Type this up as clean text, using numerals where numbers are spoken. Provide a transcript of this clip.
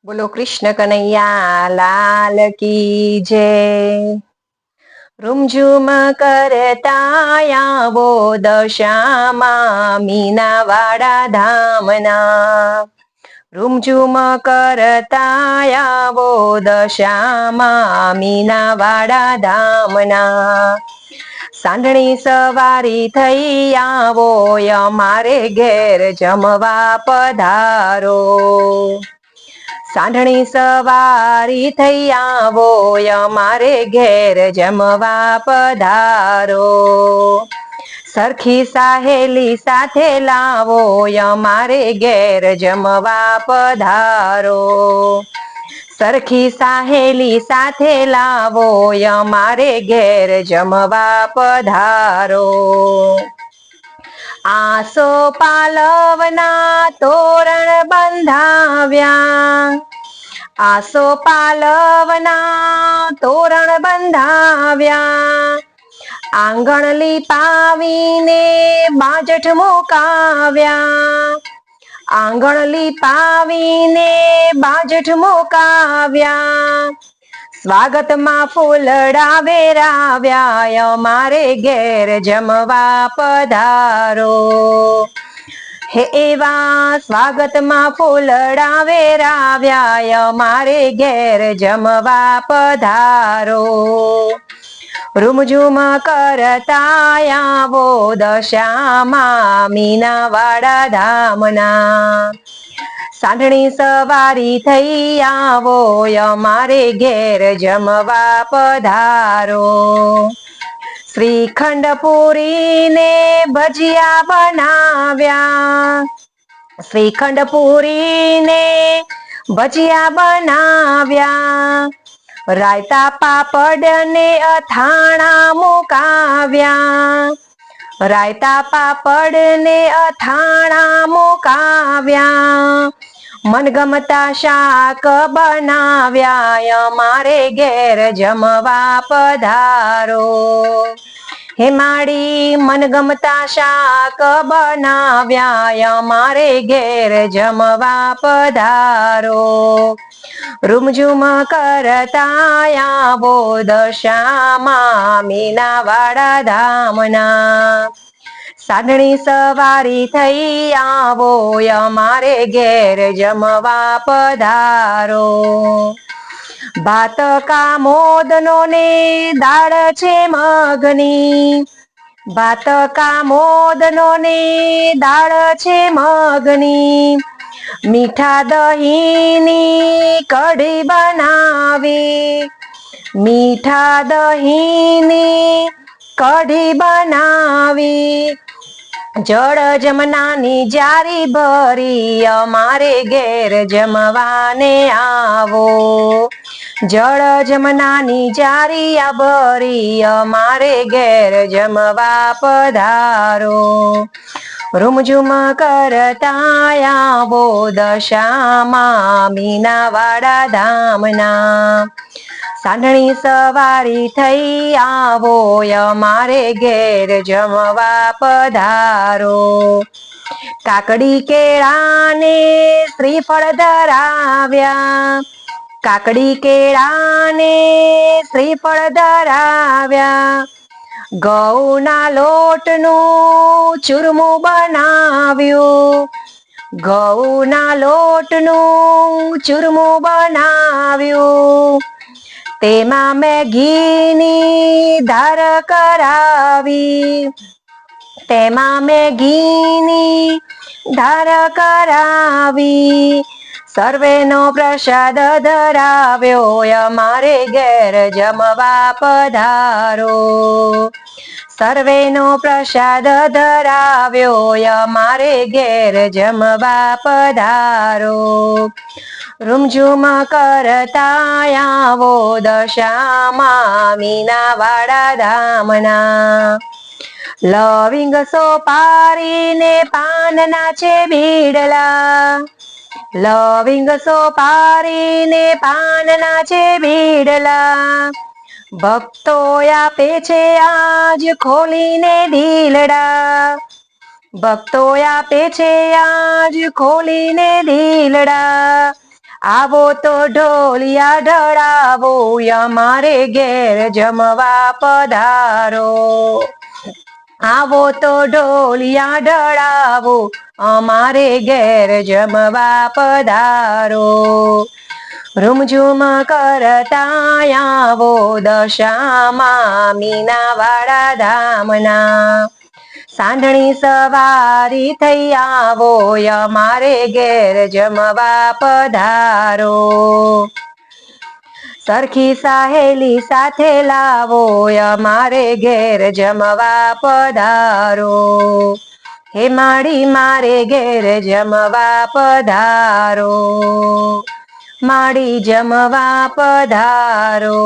બોલો કૃષ્ણ કનૈયા લાલ કી જય। રૂમઝૂમ કરતા આવો દશામાં મીનાવાડા ધામના। રૂમઝૂમ કરતા આવો દશામાં મીનાવાડા ધામના। સાંઢણી સવારી થઈ આવો અમારે ઘેર જમવા પધારો। સાંઢણી સવારી થઈ આવો અમારે ઘેર જમવા પધારો। સરખી સાહેલી સાથે લાવો અમારે ઘેર જમવા પધારો। સરખી સાહેલી સાથે લાવો અમારે ઘેર જમવા પધારો। આસો પાલવના તોરણ બંધાવ્યા। આસો પાલવના તોરણ બંધાવ્યા। આંગણ લીપાવીને બાજઠ મુકાવ્યા। આંગણ લીપાવીને બાજઠ મુકાવ્યા। સ્વાગતમાં ફૂલડા વેરાવ્યા અમારે ઘેર જમવા પધારો। હે એવા સ્વાગતમાં ફૂલડા વેરાવ્યા અમારે ઘેર જમવા પધારો। રૂમઝૂમ કરતા આવો દશામાં મીનાવાડા ધામના। સાંઢણી સવારી થઈ આવો અમારે ઘેર જમવા પધારો। શ્રીખંડ પૂરી ને ભજીયા બનાવ્યા। શ્રીખંડ પૂરી ને ભજીયા બનાવ્યા। રાયતા પાપડ ને અથાણા મુકાવ્યા। રાયતા પાપડ ને અથાણા મુકાવ્યા। મનગમતા શાક બનાવ્યા અમારે ઘેર જમવા પધારો। હે માડી મનગમતા શાક બનાવ્યા અમારે ઘેર જમવા પધારો। રૂમઝૂમ કરતા આવો દશામાં મીનાવાડા ધામના। સાંઢણી સવારી થઈ આવો અમારે ઘેર જમવા પધારો। ભાત કામોદનો ને દાળ છે મગની। ભાત કામોદનો ને દાળ છે મગની। મીઠા દહીંની કઢી બનાવી। મીઠા દહીંની કઢી બનાવી। જળ જમનાની જારી ભરી અમારે ઘેર જમવાને આવો। જળ જમનાની જારી ભરી અમારે ઘેર જમવા પધારો। રૂમઝૂમ કરતા આવો દશામાં મીનાવાડા ધામના। સાંઢણી સવારી થઈ આવો અમારે ઘેર જમવા પધારો। કાકડી કેળા ને શ્રીફળ ધરાવ્યા। કાકડી કેળા ને શ્રીફળ ધરાવ્યા। ઘઉંના લોટનું ચૂરમું બનાવ્યું। ઘઉંના લોટનું ચૂરમું બનાવ્યું। તેમાં મેં ઘીની ધાર કરાવી। તેમાં મેં ઘીની ધાર કરાવી। સર્વેનો પ્રસાદ ધરાવ્યો અમારે ઘેર જમવા પધારો। સર્વેનો પ્રસાદ ધરાવ્યો અમારે ઘેર જમવા પધારો। રૂમઝૂમ કરતા આવો દશામાં મીનાવાડા ધામના। લવિંગ સોપારી ને પાનના છે બીડલા। લવિંગ સોપારી ને પાનના છે બીડલા। ભક્તો આપે છે આજ ખોલીને દિલડા। ભક્તો આપે છે આજ ખોલીને દિલડા। આવો તો ઢોલિયા ઢળાવો અમારે ઘેર જમવા પધારો. આવો તો ઢોલિયા ઢળાવો અમારે ઘેર જમવા પધારો. રૂમઝૂમ કરતા આવો દશામાં મીનાવાળા ધામના. સાંઢણી સવારી થઈ આવો અમારે ઘેર જમવા પધારો. સરખી સાહેલી સાથે લાવો અમારે ઘેર જમવા પધારો. હે માડી મારે ઘેર જમવા પધારો. માડી જમવા પધારો.